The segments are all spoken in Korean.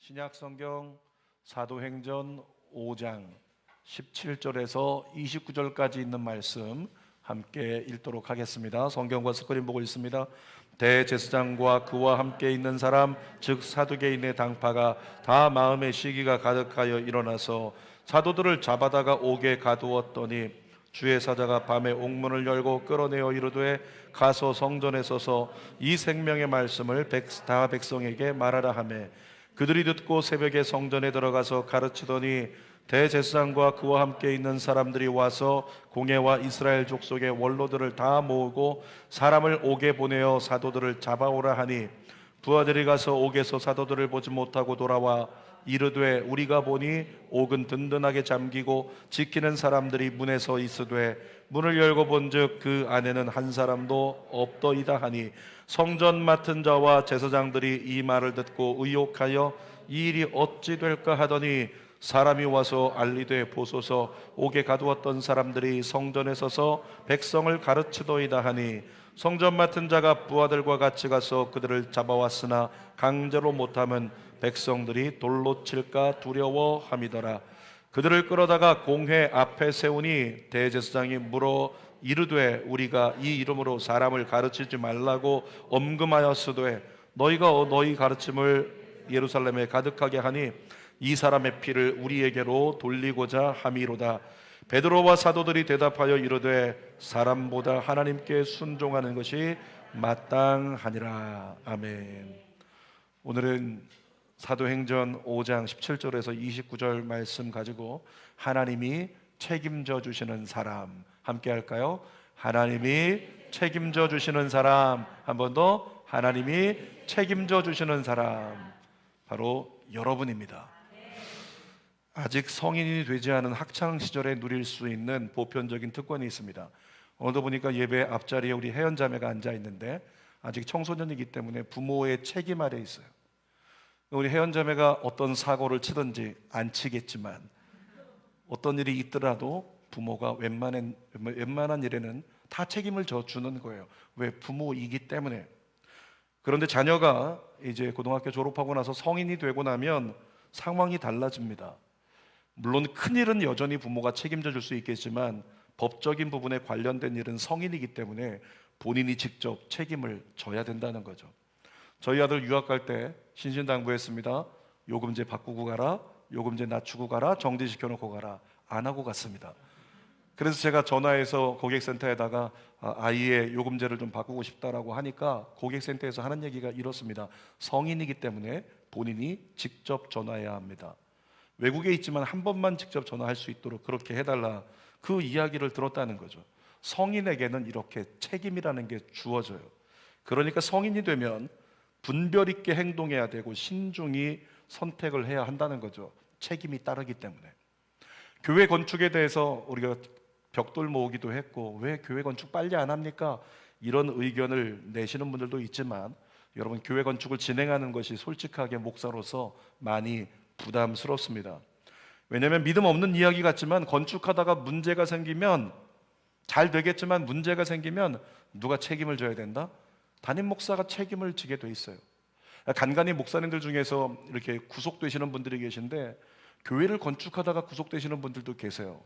신약 성경 사도행전 5장 17절에서 29절까지 있는 말씀 함께 읽도록 하겠습니다. 성경과 스크린 보고 있습니다. 대제사장과 그와 함께 있는 사람 즉 사두개인의 당파가 다 마음의 시기가 가득하여 일어나서 사도들을 잡아다가 옥에 가두었더니 주의 사자가 밤에 옥문을 열고 끌어내어 이르되 가서 성전에 서서 이 생명의 말씀을 다 백성에게 말하라 하매 그들이 듣고 새벽에 성전에 들어가서 가르치더니 대제사장과 그와 함께 있는 사람들이 와서 공회와 이스라엘 족속의 원로들을 다 모으고 사람을 옥에 보내어 사도들을 잡아오라 하니 부하들이 가서 옥에서 사도들을 보지 못하고 돌아와 이르되 우리가 보니 옥은 든든하게 잠기고 지키는 사람들이 문에 서 있으되 문을 열고 본즉 그 안에는 한 사람도 없더이다 하니 성전 맡은 자와 제사장들이 이 말을 듣고 의혹하여 이 일이 어찌 될까 하더니 사람이 와서 알리되 보소서 옥에 가두었던 사람들이 성전에 서서 백성을 가르치더이다 하니 성전 맡은 자가 부하들과 같이 가서 그들을 잡아왔으나 강제로 못하면 백성들이 돌로 칠까 두려워함이더라. 그들을 끌어다가 공회 앞에 세우니 대제사장이 물어 이르되 우리가 이 이름으로 사람을 가르치지 말라고 엄금하였으되 너희가 너희 가르침을 예루살렘에 가득하게 하니 이 사람의 피를 우리에게로 돌리고자 함이로다. 베드로와 사도들이 대답하여 이르되 사람보다 하나님께 순종하는 것이 마땅하니라. 아멘. 오늘은 사도행전 5장 17절에서 29절 말씀 가지고 하나님이 책임져 주시는 사람 함께 할까요? 하나님이 책임져 주시는 사람. 한 번 더. 하나님이 책임져 주시는 사람, 바로 여러분입니다. 아직 성인이 되지 않은 학창시절에 누릴 수 있는 보편적인 특권이 있습니다. 오늘도 보니까 예배 앞자리에 우리 혜연자매가 앉아 있는데 아직 청소년이기 때문에 부모의 책임 아래 있어요. 우리 혜연자매가 어떤 사고를 치든지 안 치겠지만 어떤 일이 있더라도 부모가 웬만한 일에는 다 책임을 져주는 거예요. 왜? 부모이기 때문에. 그런데 자녀가 이제 고등학교 졸업하고 나서 성인이 되고 나면 상황이 달라집니다. 물론 큰일은 여전히 부모가 책임져 줄 수 있겠지만 법적인 부분에 관련된 일은 성인이기 때문에 본인이 직접 책임을 져야 된다는 거죠. 저희 아들 유학 갈 때 신신당부했습니다. 요금제 바꾸고 가라, 요금제 낮추고 가라, 정지시켜 놓고 가라. 안 하고 갔습니다. 그래서 제가 전화해서 고객센터에다가 아이의 요금제를 좀 바꾸고 싶다라고 하니까 고객센터에서 하는 얘기가 이렇습니다. 성인이기 때문에 본인이 직접 전화해야 합니다. 외국에 있지만 한 번만 직접 전화할 수 있도록 그렇게 해달라. 그 이야기를 들었다는 거죠. 성인에게는 이렇게 책임이라는 게 주어져요. 그러니까 성인이 되면 분별 있게 행동해야 되고 신중히 선택을 해야 한다는 거죠. 책임이 따르기 때문에. 교회 건축에 대해서 우리가 벽돌 모으기도 했고 왜 교회 건축 빨리 안 합니까? 이런 의견을 내시는 분들도 있지만 여러분, 교회 건축을 진행하는 것이 솔직하게 목사로서 많이 부담스럽습니다. 왜냐하면 믿음 없는 이야기 같지만 건축하다가 문제가 생기면 잘 되겠지만 문제가 생기면 누가 책임을 져야 된다? 담임 목사가 책임을 지게 돼 있어요. 간간히 목사님들 중에서 이렇게 구속되시는 분들이 계신데 교회를 건축하다가 구속되시는 분들도 계세요.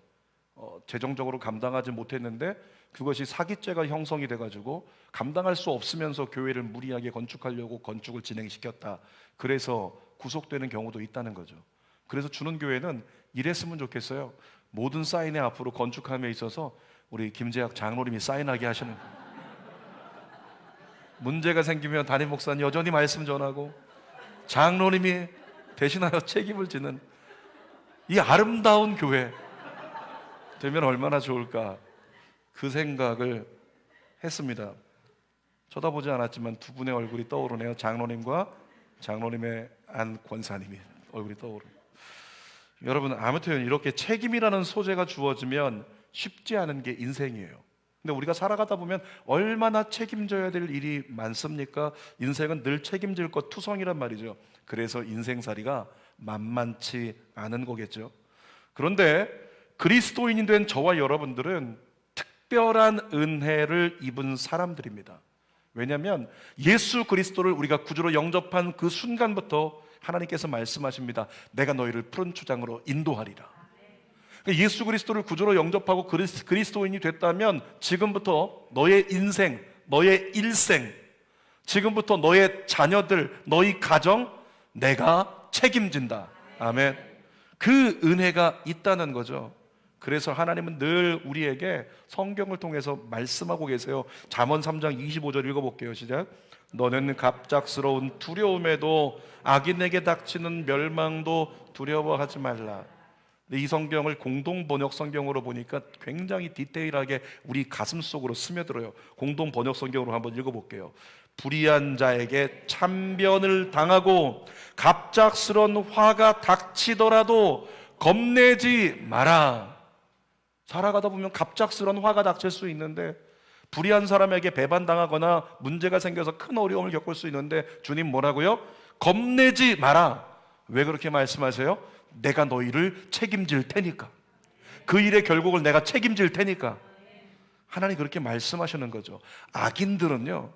재정적으로 감당하지 못했는데 그것이 사기죄가 형성이 돼가지고 감당할 수 없으면서 교회를 무리하게 건축하려고 건축을 진행시켰다. 그래서 구속되는 경우도 있다는 거죠. 그래서 주는 교회는 이랬으면 좋겠어요. 모든 사인회 앞으로 건축함에 있어서 우리 김재학 장로님이 사인하게 하시는 거예요. 문제가 생기면 담임 목사는 여전히 말씀 전하고 장로님이 대신하여 책임을 지는 이 아름다운 교회 되면 얼마나 좋을까, 그 생각을 했습니다. 쳐다보지 않았지만 두 분의 얼굴이 떠오르네요. 장로님과 장로님의 안 권사님이 얼굴이 떠오르고. 여러분, 아무튼 이렇게 책임이라는 소재가 주어지면 쉽지 않은 게 인생이에요. 근데 우리가 살아가다 보면 얼마나 책임져야 될 일이 많습니까? 인생은 늘 책임질 것 투성이란 말이죠. 그래서 인생살이가 만만치 않은 거겠죠. 그런데 그리스도인이 된 저와 여러분들은 특별한 은혜를 입은 사람들입니다. 왜냐하면 예수 그리스도를 우리가 구주로 영접한 그 순간부터 하나님께서 말씀하십니다. 내가 너희를 푸른 초장으로 인도하리라. 그러니까 예수 그리스도를 구주로 영접하고 그리스도인이 됐다면 지금부터 너의 인생, 너의 일생, 지금부터 너의 자녀들, 너희 가정 내가 책임진다. 아멘. 그 은혜가 있다는 거죠. 그래서 하나님은 늘 우리에게 성경을 통해서 말씀하고 계세요. 잠언 3장 25절 읽어볼게요. 시작. 너는 갑작스러운 두려움에도 악인에게 닥치는 멸망도 두려워하지 말라. 이 성경을 공동 번역 성경으로 보니까 굉장히 디테일하게 우리 가슴 속으로 스며들어요. 공동 번역 성경으로 한번 읽어볼게요. 불의한 자에게 참변을 당하고 갑작스런 화가 닥치더라도 겁내지 마라. 살아가다 보면 갑작스런 화가 닥칠 수 있는데, 불의한 사람에게 배반당하거나 문제가 생겨서 큰 어려움을 겪을 수 있는데 주님 뭐라고요? 겁내지 마라. 왜 그렇게 말씀하세요? 내가 너희를 책임질 테니까. 그 일의 결국을 내가 책임질 테니까. 하나님 그렇게 말씀하시는 거죠. 악인들은요,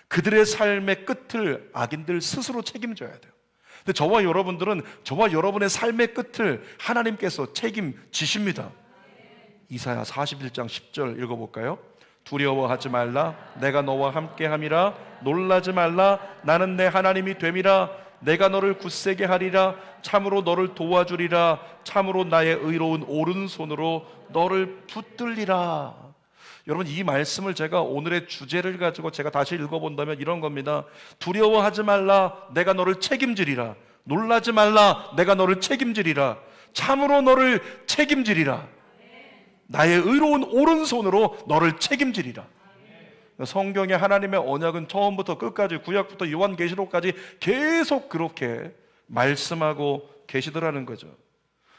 그들의 삶의 끝을 악인들 스스로 책임져야 돼요. 근데 저와 여러분들은 저와 여러분의 삶의 끝을 하나님께서 책임지십니다. 이사야 41장 10절 읽어볼까요? 두려워하지 말라. 내가 너와 함께함이라. 놀라지 말라. 나는 내 하나님이 됨이라. 내가 너를 굳세게 하리라. 참으로 너를 도와주리라. 참으로 나의 의로운 오른손으로 너를 붙들리라. 여러분, 이 말씀을 제가 오늘의 주제를 가지고 제가 다시 읽어본다면 이런 겁니다. 두려워하지 말라. 내가 너를 책임지리라. 놀라지 말라. 내가 너를 책임지리라. 참으로 너를 책임지리라. 나의 의로운 오른손으로 너를 책임지리라. 성경에 하나님의 언약은 처음부터 끝까지, 구약부터 요한계시록까지 계속 그렇게 말씀하고 계시더라는 거죠.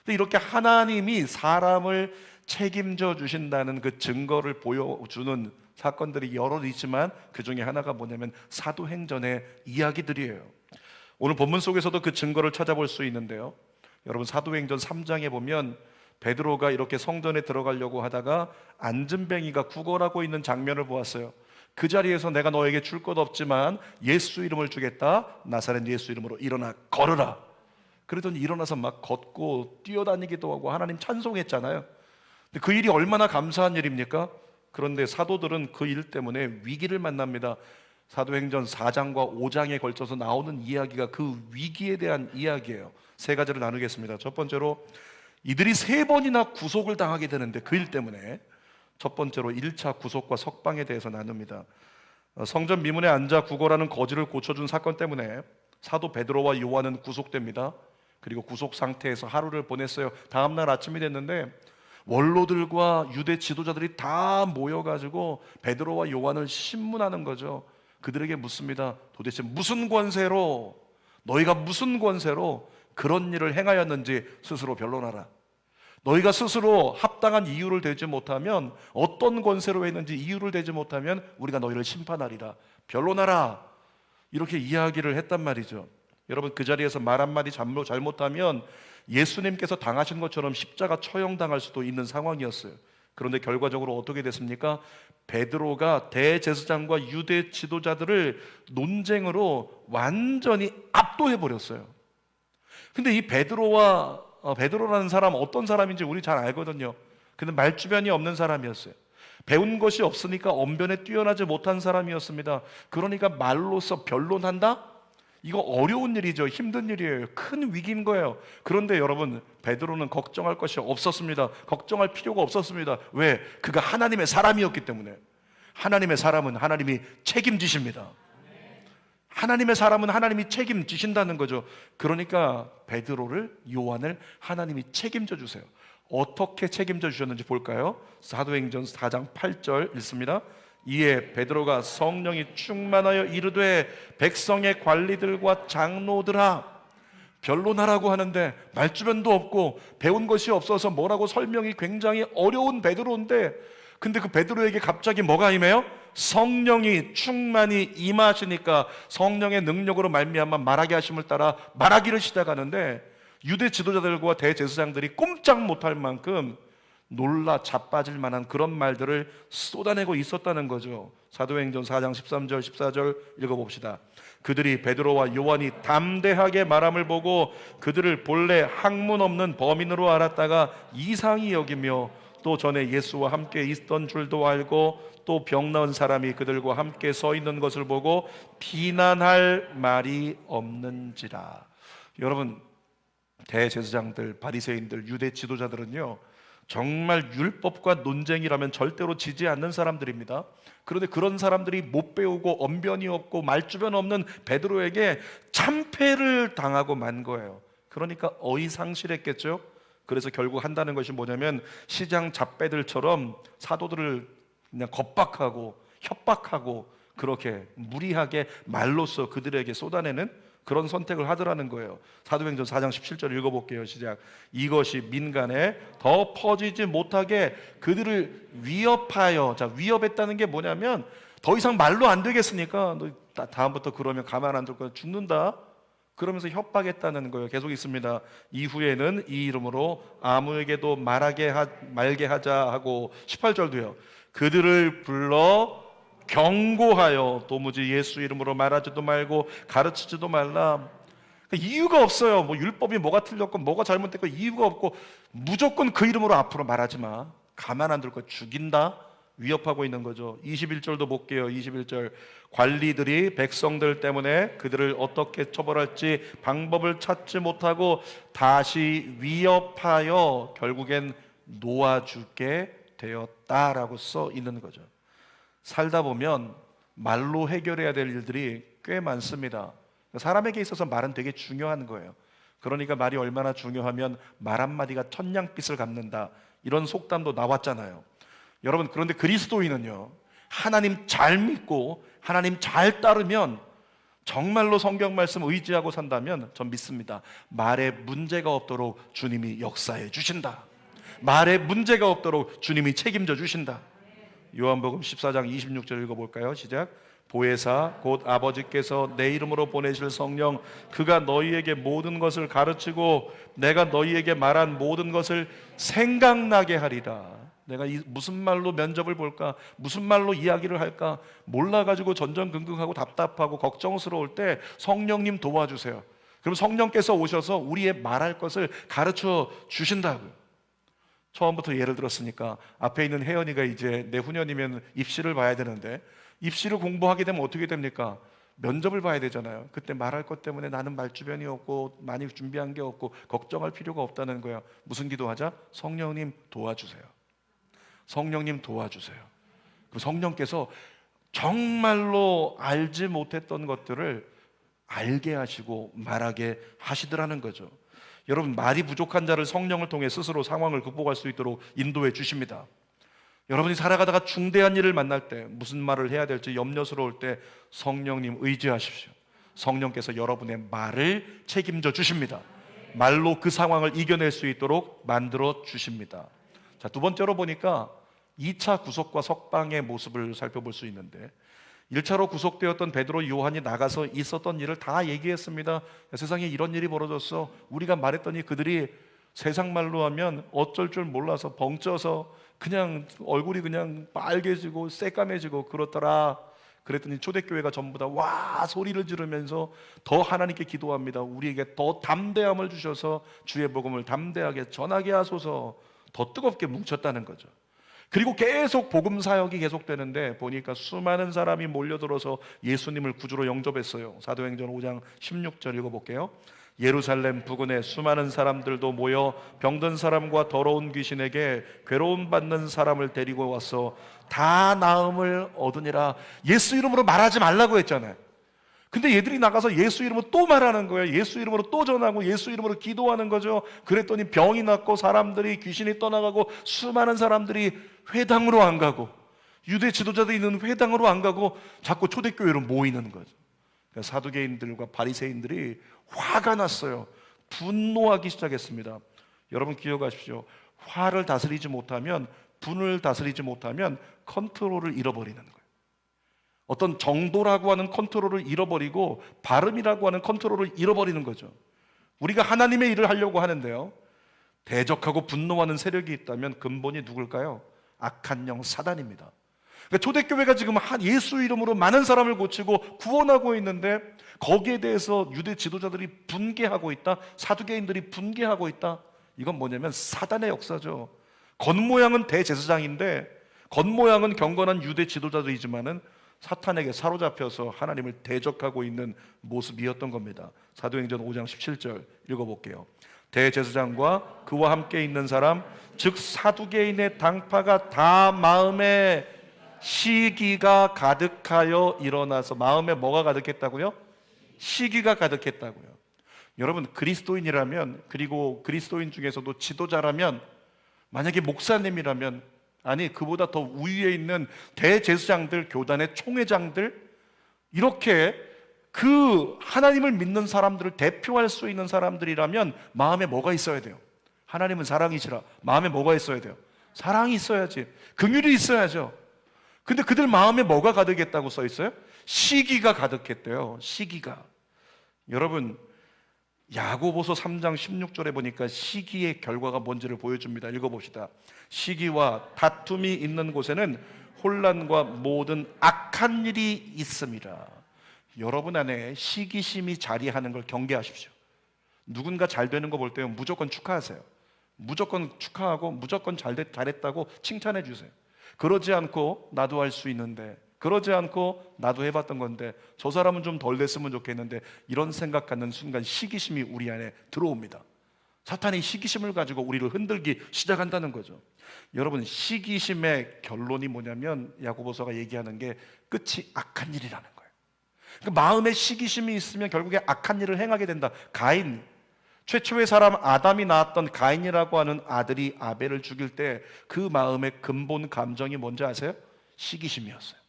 근데 이렇게 하나님이 사람을 책임져 주신다는 그 증거를 보여주는 사건들이 여러 있지만 그 중에 하나가 뭐냐면 사도행전의 이야기들이에요. 오늘 본문 속에서도 그 증거를 찾아볼 수 있는데요. 여러분, 사도행전 3장에 보면 베드로가 이렇게 성전에 들어가려고 하다가 안진뱅이가 구걸하고 있는 장면을 보았어요. 그 자리에서 내가 너에게 줄 것 없지만 예수 이름을 주겠다. 나사렛 예수 이름으로 일어나 걸으라. 그러더니 일어나서 막 걷고 뛰어다니기도 하고 하나님 찬송했잖아요. 근데 그 일이 얼마나 감사한 일입니까? 그런데 사도들은 그 일 때문에 위기를 만납니다. 사도행전 4장과 5장에 걸쳐서 나오는 이야기가 그 위기에 대한 이야기예요. 세 가지를 나누겠습니다. 첫 번째로 이들이 3번이나 구속을 당하게 되는데 그 일 때문에 첫 번째로 1차 구속과 석방에 대해서 나눕니다. 성전 미문에 앉아 구걸하는 거지를 고쳐준 사건 때문에 사도 베드로와 요한은 구속됩니다. 그리고 구속 상태에서 하루를 보냈어요. 다음날 아침이 됐는데 원로들과 유대 지도자들이 다 모여가지고 베드로와 요한을 신문하는 거죠. 그들에게 묻습니다. 도대체 무슨 권세로, 너희가 무슨 권세로 그런 일을 행하였는지 스스로 변론하라. 너희가 스스로 합당한 이유를 대지 못하면, 어떤 권세로 했는지 이유를 대지 못하면 우리가 너희를 심판하리라. 변론하라. 이렇게 이야기를 했단 말이죠. 여러분, 그 자리에서 말 한마디 잘못하면 예수님께서 당하신 것처럼 십자가 처형당할 수도 있는 상황이었어요. 그런데 결과적으로 어떻게 됐습니까? 베드로가 대제사장과 유대 지도자들을 논쟁으로 완전히 압도해버렸어요. 근데 이 베드로라는 사람 어떤 사람인지 우리 잘 알거든요. 근데 말주변이 없는 사람이었어요. 배운 것이 없으니까 언변에 뛰어나지 못한 사람이었습니다. 그러니까 말로서 변론한다? 이거 어려운 일이죠. 힘든 일이에요. 큰 위기인 거예요. 그런데 여러분, 베드로는 걱정할 것이 없었습니다. 걱정할 필요가 없었습니다. 왜? 그가 하나님의 사람이었기 때문에. 하나님의 사람은 하나님이 책임지십니다. 하나님의 사람은 하나님이 책임지신다는 거죠. 그러니까 베드로를, 요한을 하나님이 책임져 주세요. 어떻게 책임져 주셨는지 볼까요? 사도행전 4장 8절 읽습니다. 이에 베드로가 성령이 충만하여 이르되 백성의 관리들과 장로들아. 변론하라고 하는데 말주변도 없고 배운 것이 없어서 뭐라고 설명이 굉장히 어려운 베드로인데, 근데 그 베드로에게 갑자기 뭐가 임해요? 성령이 충만히 임하시니까 성령의 능력으로 말미암아 말하게 하심을 따라 말하기를 시작하는데, 유대 지도자들과 대제사장들이 꼼짝 못할 만큼 놀라 자빠질 만한 그런 말들을 쏟아내고 있었다는 거죠. 사도행전 4장 13절 14절 읽어봅시다. 그들이 베드로와 요한이 담대하게 말함을 보고 그들을 본래 학문 없는 범인으로 알았다가 이상히 여기며 또 전에 예수와 함께 있던 줄도 알고 또 병 나은 사람이 그들과 함께 서 있는 것을 보고 비난할 말이 없는지라. 여러분, 대제사장들, 바리새인들, 유대 지도자들은요 정말 율법과 논쟁이라면 절대로 지지 않는 사람들입니다. 그런데 그런 사람들이 못 배우고 언변이 없고 말주변 없는 베드로에게 참패를 당하고 만 거예요. 그러니까 어이상실했겠죠. 그래서 결국 한다는 것이 뭐냐면 시장 잡배들처럼 사도들을 그냥 겁박하고 협박하고 그렇게 무리하게 말로써 그들에게 쏟아내는 그런 선택을 하더라는 거예요. 사도행전 4장 17절 읽어볼게요. 시작. 이것이 민간에 더 퍼지지 못하게 그들을 위협하여. 자, 위협했다는 게 뭐냐면 더 이상 말로 안 되겠으니까 너 다음부터 그러면 가만 안 둘 거야, 죽는다, 그러면서 협박했다는 거예요. 계속 있습니다. 이후에는 이 이름으로 아무에게도 말게 하자 하고 18절도요. 그들을 불러 경고하여 도무지 예수 이름으로 말하지도 말고 가르치지도 말라. 이유가 없어요. 뭐 율법이 뭐가 틀렸고 뭐가 잘못됐고 이유가 없고 무조건 그 이름으로 앞으로 말하지 마. 가만 안 둘 거야. 죽인다. 위협하고 있는 거죠. 21절도 볼게요. 21절. 관리들이 백성들 때문에 그들을 어떻게 처벌할지 방법을 찾지 못하고 다시 위협하여 결국엔 놓아주게 되었다라고 써 있는 거죠. 살다 보면 말로 해결해야 될 일들이 꽤 많습니다. 사람에게 있어서 말은 되게 중요한 거예요. 그러니까 말이 얼마나 중요하면 말 한마디가 천냥빚을 갚는다, 이런 속담도 나왔잖아요. 여러분, 그런데 그리스도인은요 하나님 잘 믿고 하나님 잘 따르면 정말로 성경 말씀 의지하고 산다면 전 믿습니다. 말에 문제가 없도록 주님이 역사해 주신다. 말에 문제가 없도록 주님이 책임져 주신다. 요한복음 14장 26절 읽어볼까요? 시작. 보혜사 곧 아버지께서 내 이름으로 보내실 성령 그가 너희에게 모든 것을 가르치고 내가 너희에게 말한 모든 것을 생각나게 하리라. 내가 무슨 말로 면접을 볼까, 무슨 말로 이야기를 할까 몰라가지고 전전긍긍하고 답답하고 걱정스러울 때 성령님 도와주세요. 그럼 성령께서 오셔서 우리의 말할 것을 가르쳐 주신다고요. 처음부터 예를 들었으니까 앞에 있는 혜연이가 이제 내후년이면 입시를 봐야 되는데 입시를 공부하게 되면 어떻게 됩니까? 면접을 봐야 되잖아요. 그때 말할 것 때문에 나는 말주변이 없고 많이 준비한 게 없고 걱정할 필요가 없다는 거야. 무슨 기도하자? 성령님 도와주세요. 성령님 도와주세요. 그리고 성령께서 정말로 알지 못했던 것들을 알게 하시고 말하게 하시더라는 거죠. 여러분, 말이 부족한 자를 성령을 통해 스스로 상황을 극복할 수 있도록 인도해 주십니다. 여러분이 살아가다가 중대한 일을 만날 때 무슨 말을 해야 될지 염려스러울 때 성령님 의지하십시오. 성령께서 여러분의 말을 책임져 주십니다. 말로 그 상황을 이겨낼 수 있도록 만들어 주십니다. 자, 두 번째로 보니까 2차 구속과 석방의 모습을 살펴볼 수 있는데 1차로 구속되었던 베드로, 요한이 나가서 있었던 일을 다 얘기했습니다. 세상에 이런 일이 벌어졌어. 우리가 말했더니 그들이 세상 말로 하면 어쩔 줄 몰라서 벙쪄서 그냥 얼굴이 그냥 빨개지고 새까매지고 그렇더라. 그랬더니 초대교회가 전부 다 와 소리를 지르면서 더 하나님께 기도합니다. 우리에게 더 담대함을 주셔서 주의 복음을 담대하게 전하게 하소서. 더 뜨겁게 뭉쳤다는 거죠. 그리고 계속 복음 사역이 계속되는데 보니까 수많은 사람이 몰려들어서 예수님을 구주로 영접했어요. 사도행전 5장 16절 읽어볼게요. 예루살렘 부근에 수많은 사람들도 모여 병든 사람과 더러운 귀신에게 괴로움 받는 사람을 데리고 와서 다 나음을 얻으니라. 예수 이름으로 말하지 말라고 했잖아요. 근데 얘들이 나가서 예수 이름으로 또 말하는 거예요. 예수 이름으로 또 전하고 예수 이름으로 기도하는 거죠. 그랬더니 병이 낫고 사람들이 귀신이 떠나가고 수많은 사람들이 회당으로 안 가고 유대 지도자들이 있는 회당으로 안 가고 자꾸 초대교회로 모이는 거죠. 그러니까 사두개인들과 바리새인들이 화가 났어요. 분노하기 시작했습니다. 여러분 기억하십시오. 화를 다스리지 못하면, 분을 다스리지 못하면 컨트롤을 잃어버리는 거예요. 어떤 정도라고 하는 컨트롤을 잃어버리고 발음이라고 하는 컨트롤을 잃어버리는 거죠. 우리가 하나님의 일을 하려고 하는데요, 대적하고 분노하는 세력이 있다면 근본이 누굴까요? 악한 영 사단입니다. 그러니까 초대교회가 지금 예수 이름으로 많은 사람을 고치고 구원하고 있는데 거기에 대해서 유대 지도자들이 분개하고 있다, 사두개인들이 분개하고 있다. 이건 뭐냐면 사단의 역사죠. 겉모양은 대제사장인데 겉모양은 경건한 유대 지도자들이지만은 사탄에게 사로잡혀서 하나님을 대적하고 있는 모습이었던 겁니다. 사도행전 5장 17절 읽어볼게요. 대제사장과 그와 함께 있는 사람 즉 사두개인의 당파가 다 마음에 시기가 가득하여 일어나서, 마음에 뭐가 가득했다고요? 시기가 가득했다고요. 여러분, 그리스도인이라면, 그리고 그리스도인 중에서도 지도자라면, 만약에 목사님이라면, 아니 그보다 더 우위에 있는 대제사장들, 교단의 총회장들, 이렇게 그 하나님을 믿는 사람들을 대표할 수 있는 사람들이라면 마음에 뭐가 있어야 돼요? 하나님은 사랑이시라. 마음에 뭐가 있어야 돼요? 사랑이 있어야지. 긍휼이 있어야죠. 근데 그들 마음에 뭐가 가득했다고 써 있어요? 시기가 가득했대요. 시기가. 여러분, 야고보서 3장 16절에 보니까 시기의 결과가 뭔지를 보여줍니다. 읽어봅시다. 시기와 다툼이 있는 곳에는 혼란과 모든 악한 일이 있습니다. 여러분 안에 시기심이 자리하는 걸 경계하십시오. 누군가 잘 되는 거 볼 때 무조건 축하하세요. 무조건 축하하고 무조건 잘했다고 칭찬해 주세요. 그러지 않고 나도 할 수 있는데, 그러지 않고 나도 해봤던 건데, 저 사람은 좀 덜 됐으면 좋겠는데, 이런 생각하는 순간 시기심이 우리 안에 들어옵니다. 사탄이 시기심을 가지고 우리를 흔들기 시작한다는 거죠. 여러분, 시기심의 결론이 뭐냐면 야고보서가 얘기하는 게 끝이 악한 일이라는 거예요. 그러니까 마음에 시기심이 있으면 결국에 악한 일을 행하게 된다. 가인, 최초의 사람 아담이 낳았던 가인이라고 하는 아들이 아벨을 죽일 때 그 마음의 근본 감정이 뭔지 아세요? 시기심이었어요.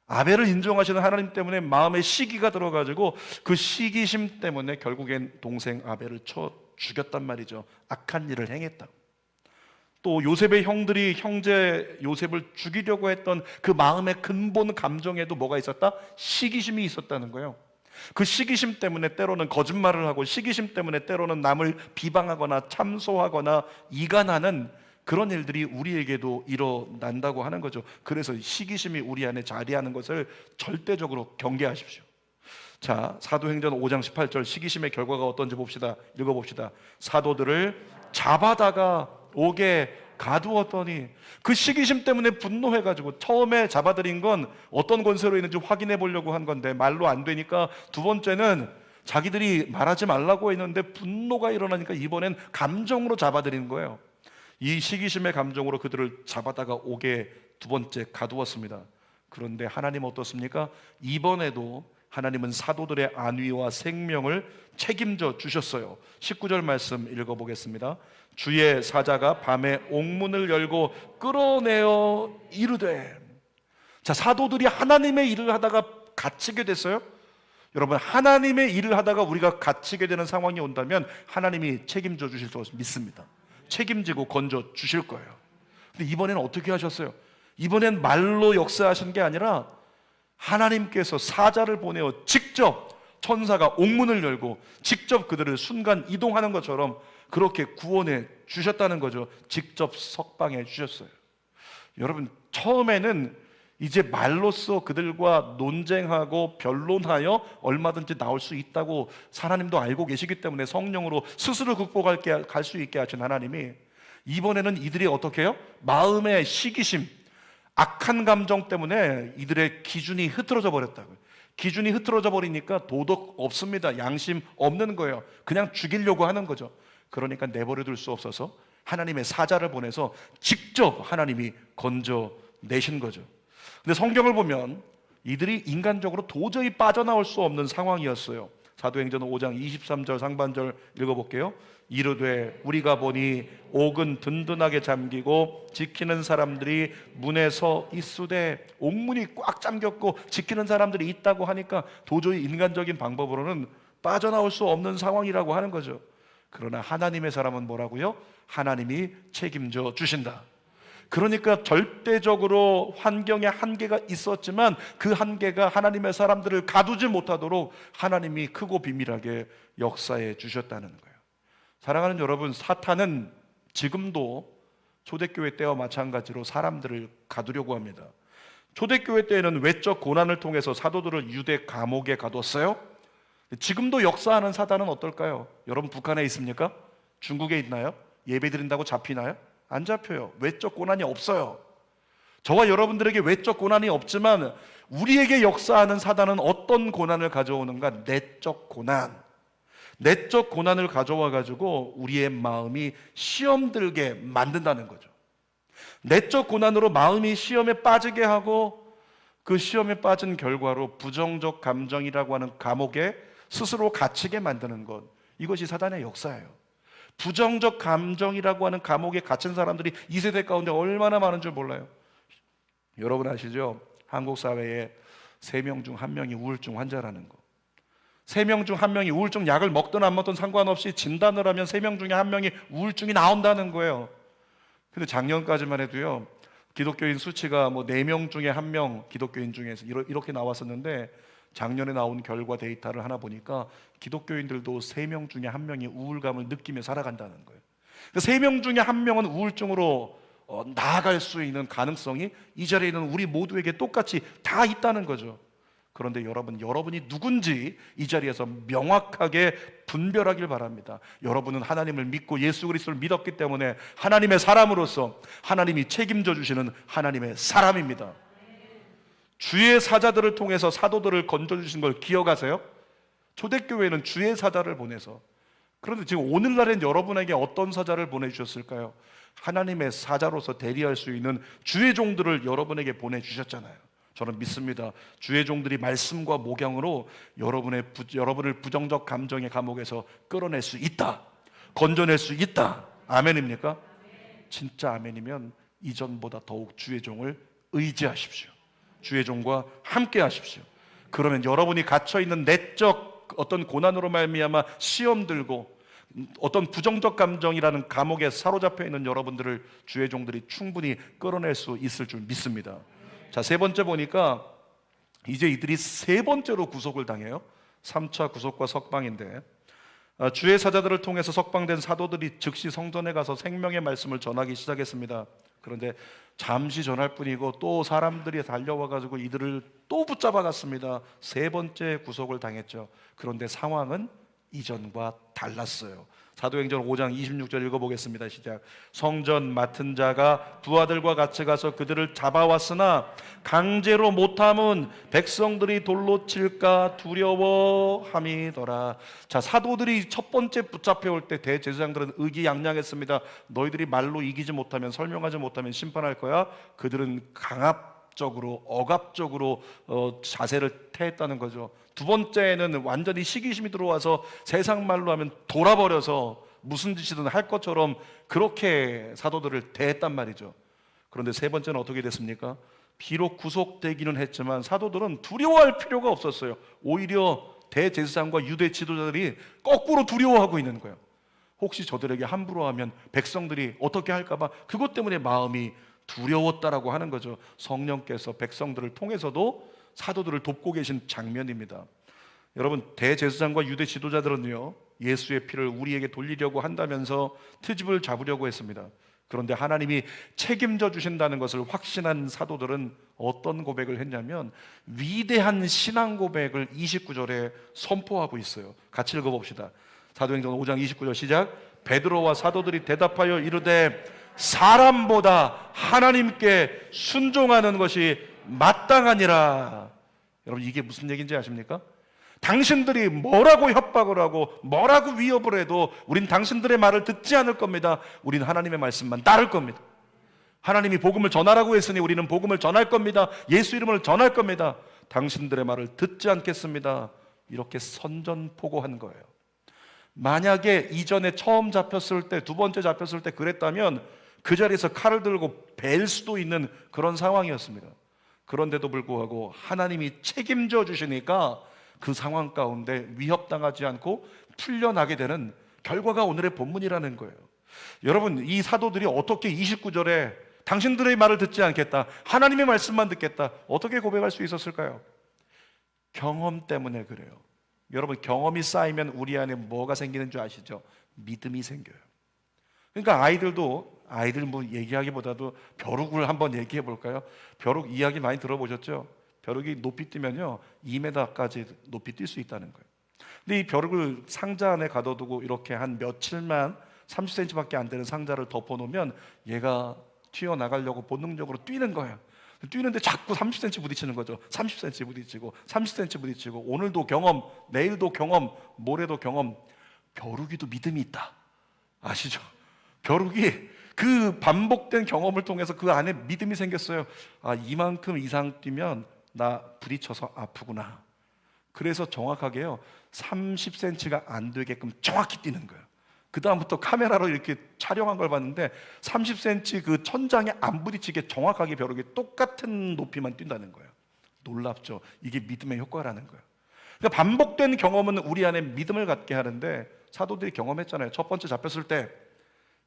아벨을 인정하시는 하나님 때문에 마음에 시기가 들어가지고 그 시기심 때문에 결국엔 동생 아벨을 쳐 죽였단 말이죠. 악한 일을 행했다. 또 요셉의 형들이 형제 요셉을 죽이려고 했던 그 마음의 근본 감정에도 뭐가 있었다? 시기심이 있었다는 거예요. 그 시기심 때문에 때로는 거짓말을 하고, 시기심 때문에 때로는 남을 비방하거나 참소하거나 이간하는 그런 일들이 우리에게도 일어난다고 하는 거죠. 그래서 시기심이 우리 안에 자리하는 것을 절대적으로 경계하십시오. 자, 사도행전 5장 18절 시기심의 결과가 어떤지 봅시다. 읽어봅시다. 사도들을 잡아다가 옥에 가두었더니, 그 시기심 때문에 분노해가지고 처음에 잡아들인 건 어떤 권세로 있는지 확인해 보려고 한 건데 말로 안 되니까, 두 번째는 자기들이 말하지 말라고 했는데 분노가 일어나니까 이번엔 감정으로 잡아들인 거예요. 이 시기심의 감정으로 그들을 잡아다가 옥에 두 번째 가두었습니다. 그런데 하나님 어떻습니까? 이번에도 하나님은 사도들의 안위와 생명을 책임져 주셨어요. 19절 말씀 읽어보겠습니다. 주의 사자가 밤에 옥문을 열고 끌어내어 이르되. 자, 사도들이 하나님의 일을 하다가 갇히게 됐어요. 여러분, 하나님의 일을 하다가 우리가 갇히게 되는 상황이 온다면 하나님이 책임져 주실 줄 믿습니다. 책임지고 건져 주실 거예요. 근데 이번에는 어떻게 하셨어요? 이번엔 말로 역사하신 게 아니라 하나님께서 사자를 보내어 직접 천사가 옥문을 열고 직접 그들을 순간 이동하는 것처럼 그렇게 구원해 주셨다는 거죠. 직접 석방해 주셨어요. 여러분, 처음에는 이제 말로써 그들과 논쟁하고 변론하여 얼마든지 나올 수 있다고 하나님도 알고 계시기 때문에 성령으로 스스로 극복할 수 있게 하신 하나님이, 이번에는 이들이 어떻게 해요? 마음의 시기심, 악한 감정 때문에 이들의 기준이 흐트러져 버렸다고요. 기준이 흐트러져 버리니까 도덕 없습니다. 양심 없는 거예요. 그냥 죽이려고 하는 거죠. 그러니까 내버려 둘 수 없어서 하나님의 사자를 보내서 직접 하나님이 건져내신 거죠. 근데 성경을 보면 이들이 인간적으로 도저히 빠져나올 수 없는 상황이었어요. 사도행전 5장 23절 상반절 읽어볼게요. 이르되 우리가 보니 옥은 든든하게 잠기고 지키는 사람들이 문에 서 있으되, 옥문이 꽉 잠겼고 지키는 사람들이 있다고 하니까 도저히 인간적인 방법으로는 빠져나올 수 없는 상황이라고 하는 거죠. 그러나 하나님의 사람은 뭐라고요? 하나님이 책임져 주신다. 그러니까 절대적으로 환경에 한계가 있었지만 그 한계가 하나님의 사람들을 가두지 못하도록 하나님이 크고 비밀하게 역사해 주셨다는 거예요. 사랑하는 여러분, 사탄은 지금도 초대교회 때와 마찬가지로 사람들을 가두려고 합니다. 초대교회 때에는 외적 고난을 통해서 사도들을 유대 감옥에 가뒀어요. 지금도 역사하는 사단은 어떨까요? 여러분 북한에 있습니까? 중국에 있나요? 예배 드린다고 잡히나요? 안 잡혀요. 외적 고난이 없어요. 저와 여러분들에게 외적 고난이 없지만 우리에게 역사하는 사단은 어떤 고난을 가져오는가? 내적 고난. 내적 고난을 가져와 가지고 우리의 마음이 시험 들게 만든다는 거죠. 내적 고난으로 마음이 시험에 빠지게 하고 그 시험에 빠진 결과로 부정적 감정이라고 하는 감옥에 스스로 갇히게 만드는 것, 이것이 사단의 역사예요. 부정적 감정이라고 하는 감옥에 갇힌 사람들이 이 세대 가운데 얼마나 많은 줄 몰라요. 여러분 아시죠? 한국 사회에 3명 중 1명이 우울증 환자라는 거. 3명 중 1명이 우울증 약을 먹든 안 먹든 상관없이 진단을 하면 3명 중에 1명이 우울증이 나온다는 거예요. 근데 작년까지만 해도요, 기독교인 수치가 뭐 4명 중에 1명 기독교인 중에서 이렇게 나왔었는데, 작년에 나온 결과 데이터를 하나 보니까 기독교인들도 3명 중에 1명이 우울감을 느끼며 살아간다는 거예요. 3명 중에 1명은 우울증으로 나아갈 수 있는 가능성이 이 자리에 있는 우리 모두에게 똑같이 다 있다는 거죠. 그런데 여러분이 누군지 이 자리에서 명확하게 분별하길 바랍니다. 여러분은 하나님을 믿고 예수 그리스도를 믿었기 때문에 하나님의 사람으로서 하나님이 책임져 주시는 하나님의 사람입니다. 주의 사자들을 통해서 사도들을 건져주신 걸 기억하세요? 초대교회는 주의 사자를 보내서, 그런데 지금 오늘날엔 여러분에게 어떤 사자를 보내주셨을까요? 하나님의 사자로서 대리할 수 있는 주의 종들을 여러분에게 보내주셨잖아요. 저는 믿습니다. 주의 종들이 말씀과 목양으로 여러분을 부정적 감정의 감옥에서 끌어낼 수 있다, 건져낼 수 있다. 아멘입니까? 진짜 아멘이면 이전보다 더욱 주의 종을 의지하십시오. 주의 종과 함께 하십시오. 그러면 여러분이 갇혀있는 내적 어떤 고난으로 말미암아 시험 들고 어떤 부정적 감정이라는 감옥에 사로잡혀 있는 여러분들을 주의 종들이 충분히 끌어낼 수 있을 줄 믿습니다. 자, 3번째 보니까 이제 이들이 3번째로 구속을 당해요. 3차 구속과 석방인데, 주의 사자들을 통해서 석방된 사도들이 즉시 성전에 가서 생명의 말씀을 전하기 시작했습니다. 그런데 잠시 전할 뿐이고 또 사람들이 달려와 가지고 이들을 또 붙잡아 갔습니다. 3번째 구속을 당했죠. 그런데 상황은 이전과 달랐어요. 사도행전 5장 26절 읽어보겠습니다. 시작. 성전 맡은 자가 부하들과 같이 가서 그들을 잡아왔으나 강제로 못함은 백성들이 돌로 칠까 두려워함이더라. 자, 사도들이 첫 번째 붙잡혀올 때 대제사장들은 의기양양했습니다. 너희들이 말로 이기지 못하면, 설명하지 못하면 심판할 거야. 그들은 강압적으로, 억압적으로 자세를 태했다는 거죠. 두 번째는 완전히 시기심이 들어와서 세상 말로 하면 돌아버려서 무슨 짓이든 할 것처럼 그렇게 사도들을 대했단 말이죠. 그런데 3번째는 어떻게 됐습니까? 비록 구속되기는 했지만 사도들은 두려워할 필요가 없었어요. 오히려 대제사장과 유대 지도자들이 거꾸로 두려워하고 있는 거예요. 혹시 저들에게 함부로 하면 백성들이 어떻게 할까봐 그것 때문에 마음이 두려웠다라고 하는 거죠. 성령께서 백성들을 통해서도 사도들을 돕고 계신 장면입니다. 여러분, 대제사장과 유대 지도자들은요, 예수의 피를 우리에게 돌리려고 한다면서 트집을 잡으려고 했습니다. 그런데 하나님이 책임져 주신다는 것을 확신한 사도들은 어떤 고백을 했냐면 위대한 신앙 고백을 29절에 선포하고 있어요. 같이 읽어봅시다. 사도행전 5장 29절 시작. 베드로와 사도들이 대답하여 이르되 사람보다 하나님께 순종하는 것이 마땅하니라. 여러분, 이게 무슨 얘기인지 아십니까? 당신들이 뭐라고 협박을 하고 뭐라고 위협을 해도 우린 당신들의 말을 듣지 않을 겁니다. 우린 하나님의 말씀만 따를 겁니다. 하나님이 복음을 전하라고 했으니 우리는 복음을 전할 겁니다. 예수 이름을 전할 겁니다. 당신들의 말을 듣지 않겠습니다. 이렇게 선전포고한 거예요. 만약에 이전에 처음 잡혔을 때, 2번째 잡혔을 때 그랬다면 그 자리에서 칼을 들고 벨 수도 있는 그런 상황이었습니다. 그런데도 불구하고 하나님이 책임져 주시니까 그 상황 가운데 위협당하지 않고 풀려나게 되는 결과가 오늘의 본문이라는 거예요. 여러분, 이 사도들이 어떻게 29절에 당신들의 말을 듣지 않겠다, 하나님의 말씀만 듣겠다, 어떻게 고백할 수 있었을까요? 경험 때문에 그래요. 여러분, 경험이 쌓이면 우리 안에 뭐가 생기는 줄 아시죠? 믿음이 생겨요. 그러니까 아이들 뭐 얘기하기보다도 벼룩을 한번 얘기해 볼까요? 벼룩 이야기 많이 들어보셨죠? 벼룩이 높이 뛰면요 2m까지 높이 뛸 수 있다는 거예요. 근데 이 벼룩을 상자 안에 가둬두고 이렇게 한 며칠만 30cm밖에 안 되는 상자를 덮어놓으면 얘가 튀어나가려고 본능적으로 뛰는 거예요. 뛰는데 자꾸 30cm 부딪히는 거죠. 30cm 부딪히고 30cm 부딪히고, 오늘도 경험, 내일도 경험, 모레도 경험. 벼룩이도 믿음이 있다. 아시죠? 벼룩이 그 반복된 경험을 통해서 그 안에 믿음이 생겼어요. 아, 이만큼 이상 뛰면 나 부딪혀서 아프구나. 그래서 정확하게요 30cm가 안 되게끔 정확히 뛰는 거예요. 그 다음부터 카메라로 이렇게 촬영한 걸 봤는데 30cm 그 천장에 안 부딪히게 정확하게 벼룩이 똑같은 높이만 뛴다는 거예요. 놀랍죠? 이게 믿음의 효과라는 거예요. 그러니까 반복된 경험은 우리 안에 믿음을 갖게 하는데, 사도들이 경험했잖아요. 첫 번째 잡혔을 때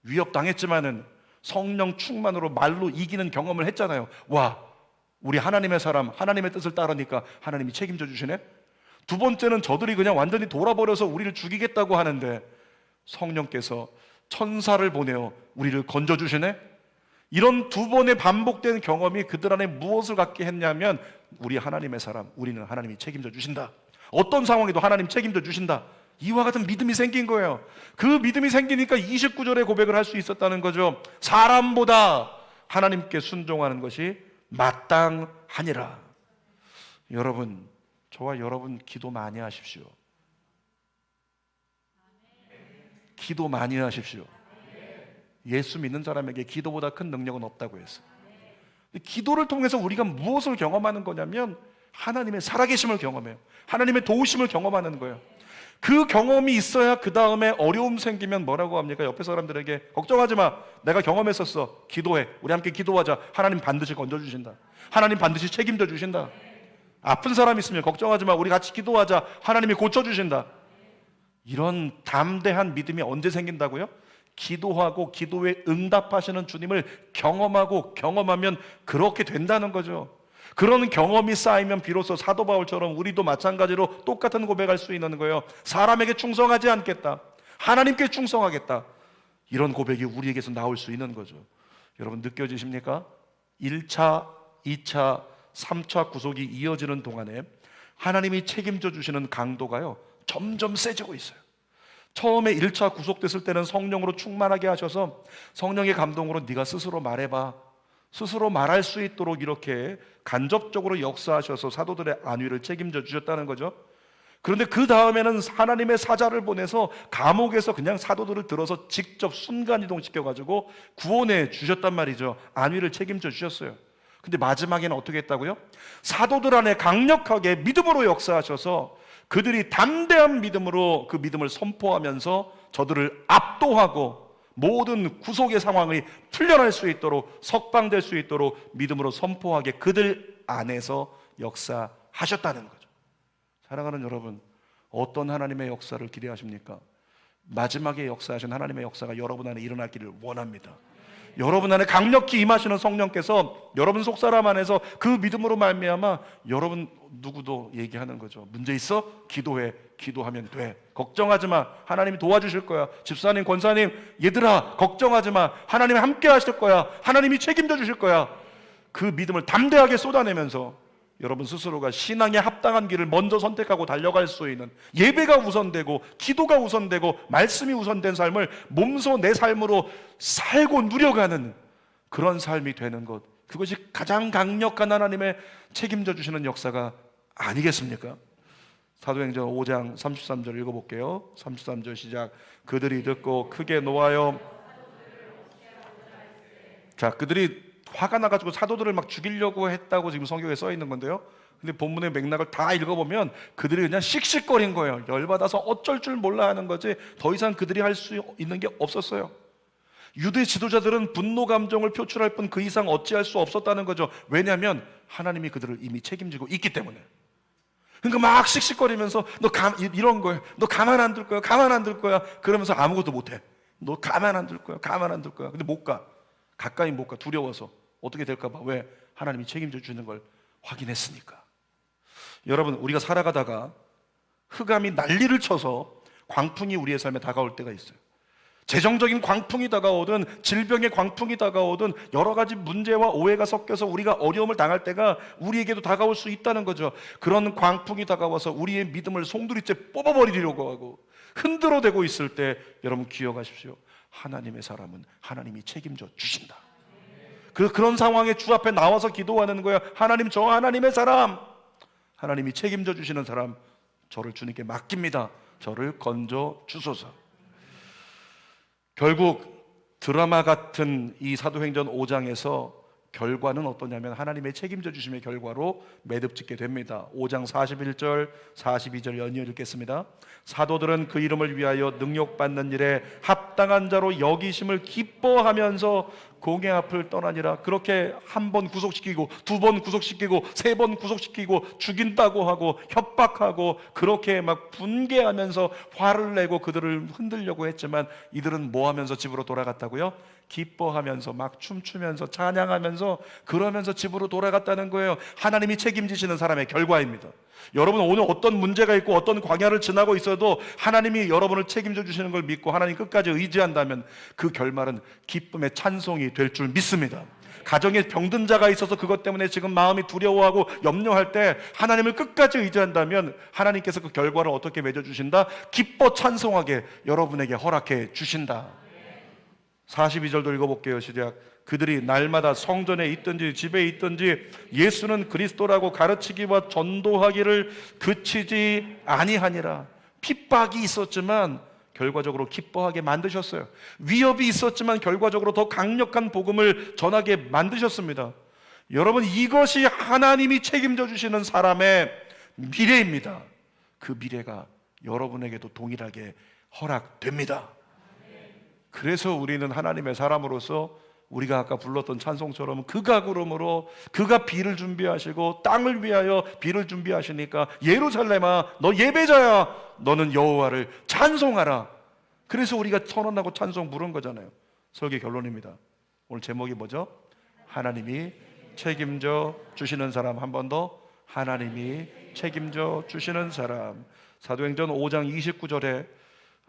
위협당했지만은 성령 충만으로 말로 이기는 경험을 했잖아요. 와, 우리 하나님의 사람, 하나님의 뜻을 따르니까 하나님이 책임져 주시네. 두 번째는 저들이 그냥 완전히 돌아버려서 우리를 죽이겠다고 하는데 성령께서 천사를 보내어 우리를 건져주시네. 이런 두 번의 반복된 경험이 그들 안에 무엇을 갖게 했냐면, 우리 하나님의 사람, 우리는 하나님이 책임져 주신다. 어떤 상황에도 하나님 책임져 주신다. 이와 같은 믿음이 생긴 거예요. 그 믿음이 생기니까 29절에 고백을 할 수 있었다는 거죠. 사람보다 하나님께 순종하는 것이 마땅하니라. 여러분, 저와 여러분 기도 많이 하십시오. 기도 많이 하십시오. 예수 믿는 사람에게 기도보다 큰 능력은 없다고 했어요. 기도를 통해서 우리가 무엇을 경험하는 거냐면 하나님의 살아계심을 경험해요. 하나님의 도우심을 경험하는 거예요. 그 경험이 있어야 그 다음에 어려움 생기면 뭐라고 합니까? 옆에 사람들에게 걱정하지 마, 내가 경험했었어, 기도해, 우리 함께 기도하자, 하나님 반드시 건져주신다, 하나님 반드시 책임져 주신다. 아픈 사람 있으면 걱정하지 마, 우리 같이 기도하자, 하나님이 고쳐주신다. 이런 담대한 믿음이 언제 생긴다고요? 기도하고 기도에 응답하시는 주님을 경험하고 경험하면 그렇게 된다는 거죠. 그런 경험이 쌓이면 비로소 사도 바울처럼 우리도 마찬가지로 똑같은 고백할 수 있는 거예요. 사람에게 충성하지 않겠다, 하나님께 충성하겠다. 이런 고백이 우리에게서 나올 수 있는 거죠. 여러분 느껴지십니까? 1차, 2차, 3차 구속이 이어지는 동안에 하나님이 책임져 주시는 강도가요 점점 세지고 있어요. 처음에 1차 구속됐을 때는 성령으로 충만하게 하셔서 성령의 감동으로 네가 스스로 말해봐, 스스로 말할 수 있도록 이렇게 간접적으로 역사하셔서 사도들의 안위를 책임져 주셨다는 거죠. 그런데 그 다음에는 하나님의 사자를 보내서 감옥에서 그냥 사도들을 들어서 직접 순간이동시켜가지고 구원해 주셨단 말이죠. 안위를 책임져 주셨어요. 근데 마지막에는 어떻게 했다고요? 사도들 안에 강력하게 믿음으로 역사하셔서 그들이 담대한 믿음으로 그 믿음을 선포하면서 저들을 압도하고 모든 구속의 상황이 풀려날 수 있도록, 석방될 수 있도록 믿음으로 선포하게 그들 안에서 역사하셨다는 거죠. 사랑하는 여러분, 어떤 하나님의 역사를 기대하십니까? 마지막에 역사하신 하나님의 역사가 여러분 안에 일어나기를 원합니다. 여러분 안에 강력히 임하시는 성령께서 여러분 속사람 안에서 그 믿음으로 말미암아 여러분 누구도 얘기하는 거죠. 문제 있어? 기도해. 기도하면 돼. 걱정하지 마, 하나님이 도와주실 거야. 집사님, 권사님, 얘들아 걱정하지 마, 하나님이 함께 하실 거야. 하나님이 책임져 주실 거야. 그 믿음을 담대하게 쏟아내면서 여러분 스스로가 신앙에 합당한 길을 먼저 선택하고 달려갈 수 있는, 예배가 우선되고 기도가 우선되고 말씀이 우선된 삶을 몸소 내 삶으로 살고 누려가는 그런 삶이 되는 것, 그것이 가장 강력한 하나님의 책임져 주시는 역사가 아니겠습니까? 사도행전 5장 33절 읽어볼게요. 33절 시작. 그들이 듣고 크게 노하여, 자, 그들이 화가 나가지고 사도들을 막 죽이려고 했다고 지금 성경에 써 있는 건데요, 근데 본문의 맥락을 다 읽어보면 그들이 그냥 씩씩거린 거예요. 열받아서 어쩔 줄 몰라 하는 거지 더 이상 그들이 할 수 있는 게 없었어요. 유대 지도자들은 분노 감정을 표출할 뿐 그 이상 어찌할 수 없었다는 거죠. 왜냐하면 하나님이 그들을 이미 책임지고 있기 때문에. 그러니까 막 씩씩거리면서 이런 거예요. 너 가만 안 둘 거야, 가만 안 둘 거야. 그러면서 아무것도 못해. 너 가만 안 둘 거야, 가만 안 둘 거야. 근데 못 가. 가까이 못 가. 두려워서. 어떻게 될까 봐. 왜? 하나님이 책임져 주는 걸 확인했으니까. 여러분, 우리가 살아가다가 흑암이 난리를 쳐서 광풍이 우리의 삶에 다가올 때가 있어요. 재정적인 광풍이 다가오든 질병의 광풍이 다가오든 여러 가지 문제와 오해가 섞여서 우리가 어려움을 당할 때가 우리에게도 다가올 수 있다는 거죠. 그런 광풍이 다가와서 우리의 믿음을 송두리째 뽑아버리려고 하고 흔들어대고 있을 때 여러분 기억하십시오. 하나님의 사람은 하나님이 책임져 주신다. 그런 상황에 주 앞에 나와서 기도하는 거야. 하나님, 저 하나님의 사람, 하나님이 책임져 주시는 사람, 저를 주님께 맡깁니다. 저를 건져 주소서. 결국 드라마 같은 이 사도행전 5장에서 결과는 어떠냐면 하나님의 책임져 주심의 결과로 매듭짓게 됩니다. 5장 41절 42절 연이어 읽겠습니다. 사도들은 그 이름을 위하여 능력받는 일에 합당한 자로 여기심을 기뻐하면서 공회 앞을 떠나니라. 그렇게 한 번 구속시키고 두 번 구속시키고 세 번 구속시키고 죽인다고 하고 협박하고 그렇게 막 분개하면서 화를 내고 그들을 흔들려고 했지만 이들은 뭐 하면서 집으로 돌아갔다고요? 기뻐하면서 막 춤추면서 찬양하면서 그러면서 집으로 돌아갔다는 거예요. 하나님이 책임지시는 사람의 결과입니다. 여러분, 오늘 어떤 문제가 있고 어떤 광야를 지나고 있어도 하나님이 여러분을 책임져 주시는 걸 믿고 하나님 끝까지 의지한다면 그 결말은 기쁨의 찬송이 될 줄 믿습니다. 가정에 병든 자가 있어서 그것 때문에 지금 마음이 두려워하고 염려할 때 하나님을 끝까지 의지한다면 하나님께서 그 결과를 어떻게 맺어주신다? 기뻐 찬송하게 여러분에게 허락해 주신다. 42절도 읽어볼게요. 시작. 그들이 날마다 성전에 있든지 집에 있든지 예수는 그리스도라고 가르치기와 전도하기를 그치지 아니하니라. 핍박이 있었지만 결과적으로 기뻐하게 만드셨어요. 위협이 있었지만 결과적으로 더 강력한 복음을 전하게 만드셨습니다. 여러분, 이것이 하나님이 책임져 주시는 사람의 미래입니다. 그 미래가 여러분에게도 동일하게 허락됩니다. 그래서 우리는 하나님의 사람으로서 우리가 아까 불렀던 찬송처럼 그가 구름으로 그가 비를 준비하시고 땅을 위하여 비를 준비하시니까 예루살렘아 너 예배자야, 너는 여호와를 찬송하라. 그래서 우리가 선언하고 찬송 부른 거잖아요. 설교 결론입니다. 오늘 제목이 뭐죠? 하나님이 책임져 주시는 사람. 한 번 더, 하나님이 책임져 주시는 사람. 사도행전 5장 29절에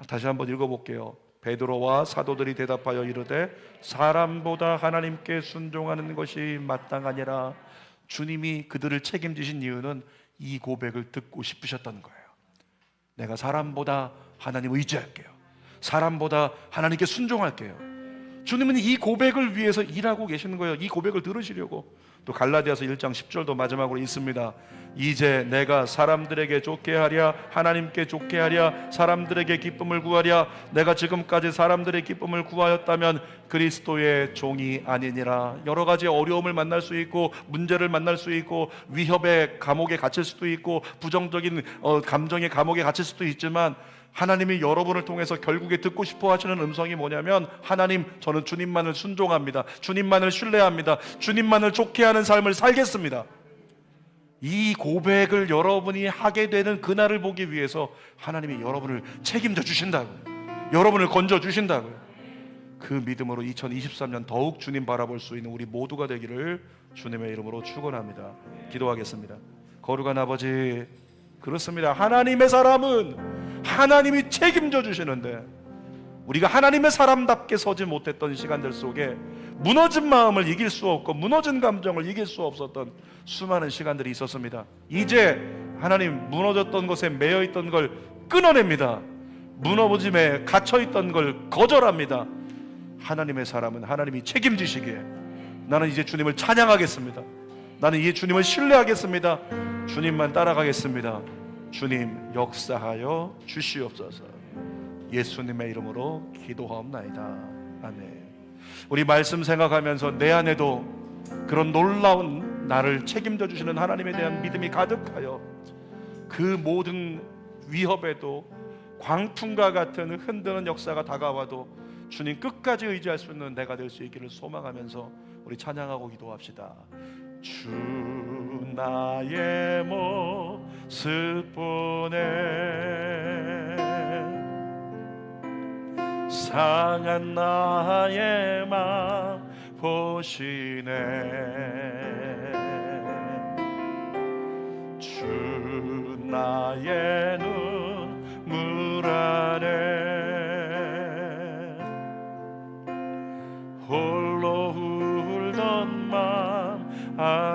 다시 한번 읽어볼게요. 베드로와 사도들이 대답하여 이르되 사람보다 하나님께 순종하는 것이 마땅하니라. 주님이 그들을 책임지신 이유는 이 고백을 듣고 싶으셨던 거예요. 내가 사람보다 하나님 의지할게요. 사람보다 하나님께 순종할게요. 주님은 이 고백을 위해서 일하고 계시는 거예요. 이 고백을 들으시려고. 또 갈라디아서 1장 10절도 마지막으로 있습니다. 이제 내가 사람들에게 좋게 하랴 하나님께 좋게 하랴 사람들에게 기쁨을 구하랴. 내가 지금까지 사람들의 기쁨을 구하였다면 그리스도의 종이 아니니라. 여러 가지 어려움을 만날 수 있고 문제를 만날 수 있고 위협의 감옥에 갇힐 수도 있고 부정적인 감정의 감옥에 갇힐 수도 있지만 하나님이 여러분을 통해서 결국에 듣고 싶어 하시는 음성이 뭐냐면 하나님, 저는 주님만을 순종합니다. 주님만을 신뢰합니다. 주님만을 좋게 하는 삶을 살겠습니다. 이 고백을 여러분이 하게 되는 그날을 보기 위해서 하나님이 여러분을 책임져 주신다고요. 여러분을 건져 주신다고요. 그 믿음으로 2023년 더욱 주님 바라볼 수 있는 우리 모두가 되기를 주님의 이름으로 축원합니다. 기도하겠습니다. 거룩한 아버지, 그렇습니다. 하나님의 사람은 하나님이 책임져 주시는데 우리가 하나님의 사람답게 서지 못했던 시간들 속에 무너진 마음을 이길 수 없고 무너진 감정을 이길 수 없었던 수많은 시간들이 있었습니다. 이제 하나님, 무너졌던 것에 매여있던 걸 끊어냅니다. 무너짐에 갇혀있던 걸 거절합니다. 하나님의 사람은 하나님이 책임지시기에 나는 이제 주님을 찬양하겠습니다. 나는 이제 주님을 신뢰하겠습니다. 주님만 따라가겠습니다. 주님 역사하여 주시옵소서. 예수님의 이름으로 기도하옵나이다. 아멘. 우리 말씀 생각하면서 내 안에도 그런 놀라운 나를 책임져 주시는 하나님에 대한 믿음이 가득하여 그 모든 위협에도 광풍과 같은 흔드는 역사가 다가와도 주님 끝까지 의지할 수 있는 내가 될 수 있기를 소망하면서 우리 찬양하고 기도합시다. 주 나의 모습 보네 상한 나의 맘 보시네 주 나의 눈물 안에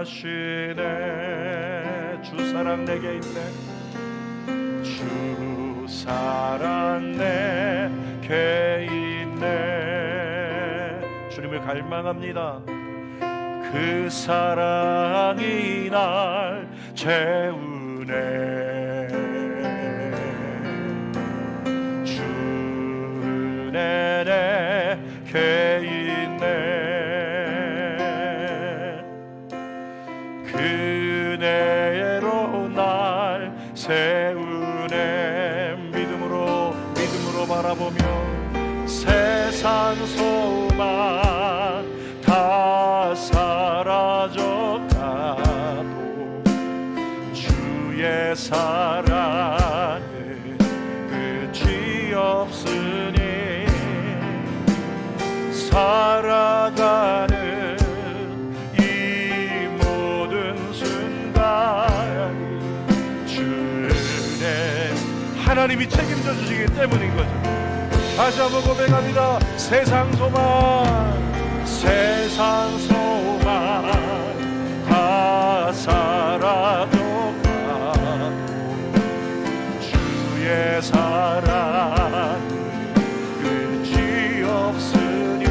사랑하시네. 주 사랑 내게 있네. 주 사랑 내게 있네. 주님을 갈망합니다. 그 사랑이 날 채우네. 주 은혜 내게 있네. 그 은혜로 날 세우네. 믿음으로 바라보며 세상 소망 다 사라져가도 주의 사랑은 끝이 없으니 살아가는 이 모든 순간이 주 은혜 하나님이 책임져 주시기 때문인 거죠. 다시 한번 고백합니다. 세상 소망 다 사라져가도 주의 사랑 끝이 없으니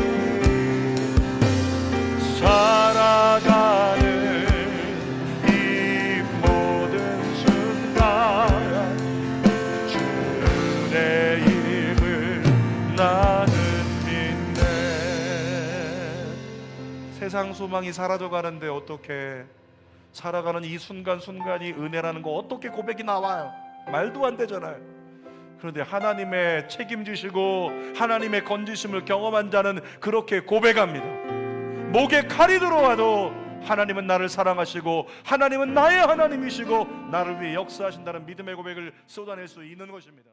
살아가는 이 모든 순간 주의 힘을 나는 믿네. 세상 소망이 사라져가는데 어떻게 살아가는 이 순간순간이 은혜라는 거 어떻게 고백이 나와요? 말도 안 되잖아요. 그런데 하나님의 책임지시고 하나님의 건지심을 경험한 자는 그렇게 고백합니다. 목에 칼이 들어와도 하나님은 나를 사랑하시고 하나님은 나의 하나님이시고 나를 위해 역사하신다는 믿음의 고백을 쏟아낼 수 있는 것입니다.